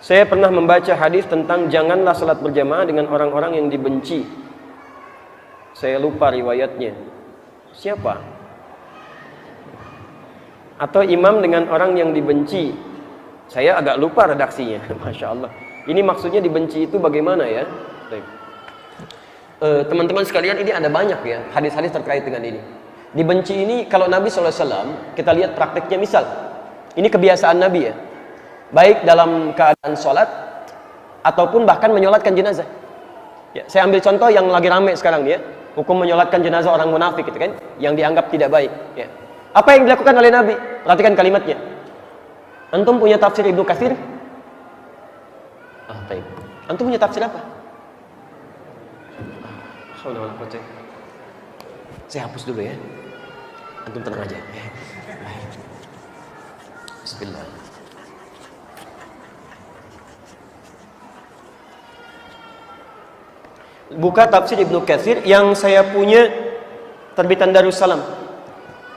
Saya pernah membaca hadis tentang janganlah salat berjamaah dengan orang-orang yang dibenci. Saya lupa riwayatnya. Siapa? Atau imam dengan orang yang dibenci. Saya agak lupa redaksinya. Masya Allah. Ini maksudnya dibenci itu bagaimana ya? Teman-teman sekalian, ini ada banyak ya hadis-hadis terkait dengan ini. Dibenci ini kalau Nabi SAW, kita lihat prakteknya, misal ini kebiasaan Nabi ya, baik dalam keadaan sholat ataupun bahkan menyolatkan jenazah ya. Saya ambil contoh yang lagi rame sekarang ya, hukum menyolatkan jenazah orang munafik gitu kan, yang dianggap tidak baik ya. Apa yang dilakukan oleh Nabi? Perhatikan kalimatnya. Antum punya tafsir Ibnu Katsir? Baik. Antum punya tafsir apa? Saya hapus dulu ya. Antum tenang aja. Bismillah. Buka tafsir Ibnu Katsir yang saya punya, terbitan Darussalam.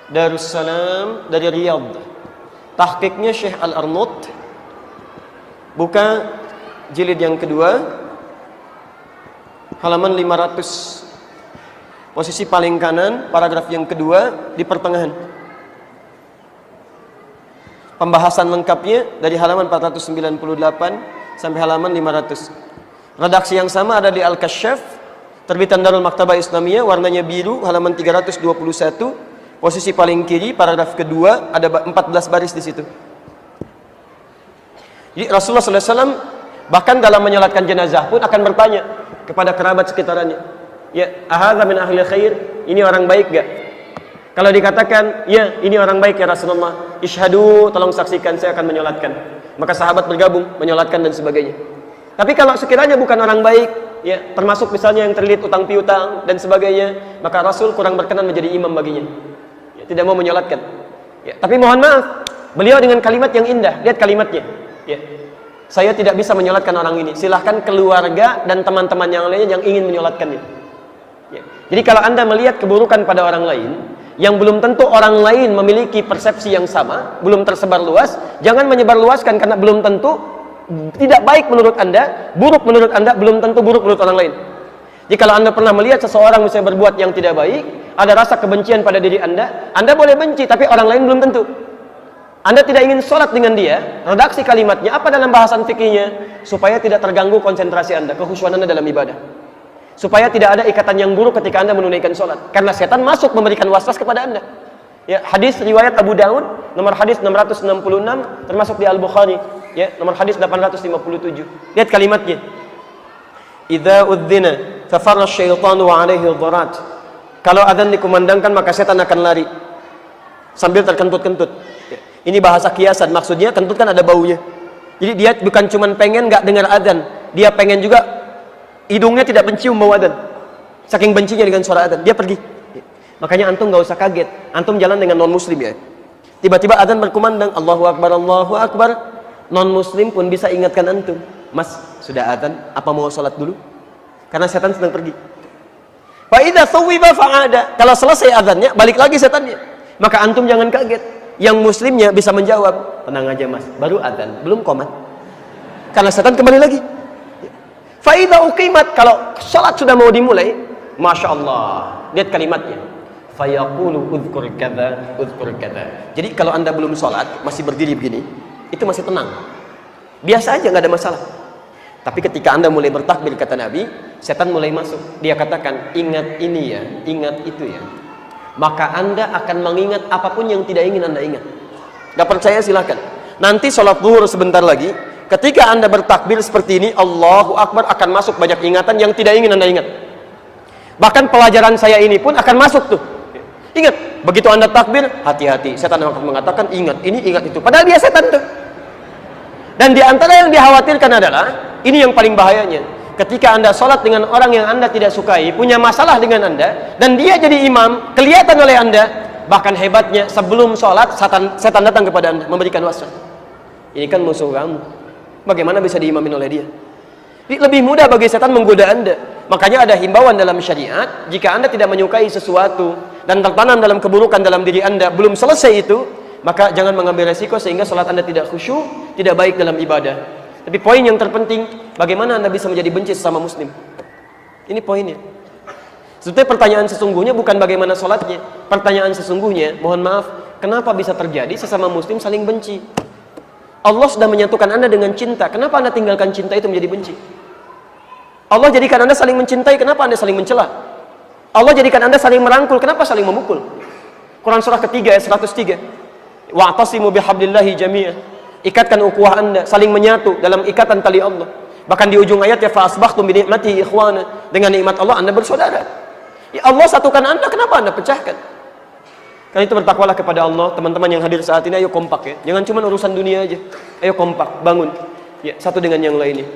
Darussalam dari Riyadh. Tahqiqnya Syekh Al-Arnaut. Buka jilid yang kedua, halaman 500. Posisi paling kanan, paragraf yang kedua di pertengahan. Pembahasan lengkapnya dari halaman 498 sampai halaman 500. Redaksi yang sama ada di Al-Kasyaf, terbitan Darul Maktabah Islamiyah, warnanya biru, halaman 321. Posisi paling kiri, paragraf kedua, ada 14 baris di situ. Jadi Rasulullah SAW bahkan dalam menyolatkan jenazah pun akan bertanya kepada kerabat sekitarannya, ya, ahadza min ahli khair, ini orang baik gak? Kalau dikatakan, ya, ini orang baik ya Rasulullah, ishadu, tolong saksikan, saya akan menyolatkan. Maka sahabat bergabung menyolatkan dan sebagainya. Tapi kalau sekiranya bukan orang baik, ya, termasuk misalnya yang terlilit utang piutang dan sebagainya, maka Rasul kurang berkenan menjadi imam baginya, ya, tidak mau menyolatkan ya. Tapi mohon maaf, beliau dengan kalimat yang indah, lihat kalimatnya ya, saya tidak bisa menyolatkan orang ini, silahkan keluarga dan teman-teman yang lainnya yang ingin menyolatkannya ya. Jadi kalau anda melihat keburukan pada orang lain yang belum tentu orang lain memiliki persepsi yang sama, belum tersebar luas, jangan menyebarluaskan, karena belum tentu tidak baik menurut anda, buruk menurut anda, belum tentu buruk menurut orang lain. Jadi kalau anda pernah melihat seseorang misalnya berbuat yang tidak baik, ada rasa kebencian pada diri anda boleh benci, tapi orang lain belum tentu. Anda tidak ingin sholat dengan dia, redaksi kalimatnya apa dalam bahasan fikihnya, supaya tidak terganggu konsentrasi anda, kekhusyuan anda dalam ibadah, supaya tidak ada ikatan yang buruk ketika anda menunaikan sholat, karena setan masuk memberikan waswas kepada anda ya. Hadis riwayat Abu Daud, nomor hadis 666, termasuk di Al-Bukhari ya, nomor hadis 857. Lihat kalimatnya, idza udzina fafarra syaitanu wa alaihi dharat. Kalau adzan dikumandangkan maka setan akan lari sambil terkentut-kentut ya. Ini bahasa kiasan, maksudnya kentut kan ada baunya. Jadi dia bukan cuma pengen nggak dengar adzan, dia pengen juga hidungnya tidak mencium bau adzan. Saking bencinya dengan suara adzan, dia pergi ya. Makanya antum nggak usah kaget, antum jalan dengan non muslim ya, tiba-tiba adzan berkumandang, Allahu Akbar, Allahu Akbar, non muslim pun bisa ingatkan antum, mas sudah adzan, apa mau sholat dulu? Karena setan sedang pergi. Fa idza thuwiba fa'ada, kalau selesai adzannya balik lagi setannya. Maka antum jangan kaget, yang muslimnya bisa menjawab, tenang aja mas, baru adzan, belum qomat, karena setan kembali lagi. Fa idza uqimat, kalau sholat sudah mau dimulai, masya Allah, lihat kalimatnya, fayaqulu udhkur kadza udhkur kadza. Jadi kalau anda belum sholat masih berdiri begini, itu masih tenang, biasa aja, nggak ada masalah. Tapi ketika anda mulai bertakbir, kata Nabi, setan mulai masuk, dia katakan, ingat ini ya, ingat itu ya, maka anda akan mengingat apapun yang tidak ingin anda ingat. Gak percaya silahkan, nanti sholat zuhur sebentar lagi, ketika anda bertakbir seperti ini, Allahu Akbar, akan masuk banyak ingatan yang tidak ingin anda ingat. Bahkan pelajaran saya ini pun akan masuk tuh, ingat, begitu anda takbir, hati-hati, setan akan mengatakan, ingat ini, ingat itu, padahal dia setan tuh. Dan di antara yang dikhawatirkan adalah, ini yang paling bahayanya, ketika anda sholat dengan orang yang anda tidak sukai, punya masalah dengan anda, dan dia jadi imam, kelihatan oleh anda, bahkan hebatnya sebelum sholat, setan datang kepada anda, memberikan waswas. Ini kan musuh kamu, bagaimana bisa diimamin oleh dia? Jadi lebih mudah bagi setan menggoda anda. Makanya ada himbauan dalam syariat, jika anda tidak menyukai sesuatu, dan tertanam dalam keburukan dalam diri anda, belum selesai itu, maka jangan mengambil resiko sehingga sholat anda tidak khusyuk, tidak baik dalam ibadah. Tapi poin yang terpenting, bagaimana Anda bisa menjadi benci sesama muslim? Ini poinnya. Sebetulnya pertanyaan sesungguhnya bukan bagaimana sholatnya. Pertanyaan sesungguhnya, mohon maaf, kenapa bisa terjadi sesama muslim saling benci? Allah sudah menyatukan Anda dengan cinta. Kenapa Anda tinggalkan cinta itu menjadi benci? Allah jadikan Anda saling mencintai, kenapa Anda saling mencela? Allah jadikan Anda saling merangkul, kenapa saling memukul? Quran surah ketiga ayat 103. Wa'tasimu bihablillahi jami'ah. Ikatkan ukhuwah Anda, saling menyatu dalam ikatan tali Allah. Bahkan di ujung ayat ya fa asbahtum bi ni'matihi ikhwana. Dengan nikmat Allah Anda bersaudara. Ya Allah satukan Anda, kenapa Anda pecahkan? Karena itu bertakwalah kepada Allah. Teman-teman yang hadir saat ini, ayo kompak ya. Jangan cuma urusan dunia aja. Ayo kompak, bangun. Ya, satu dengan yang lainnya.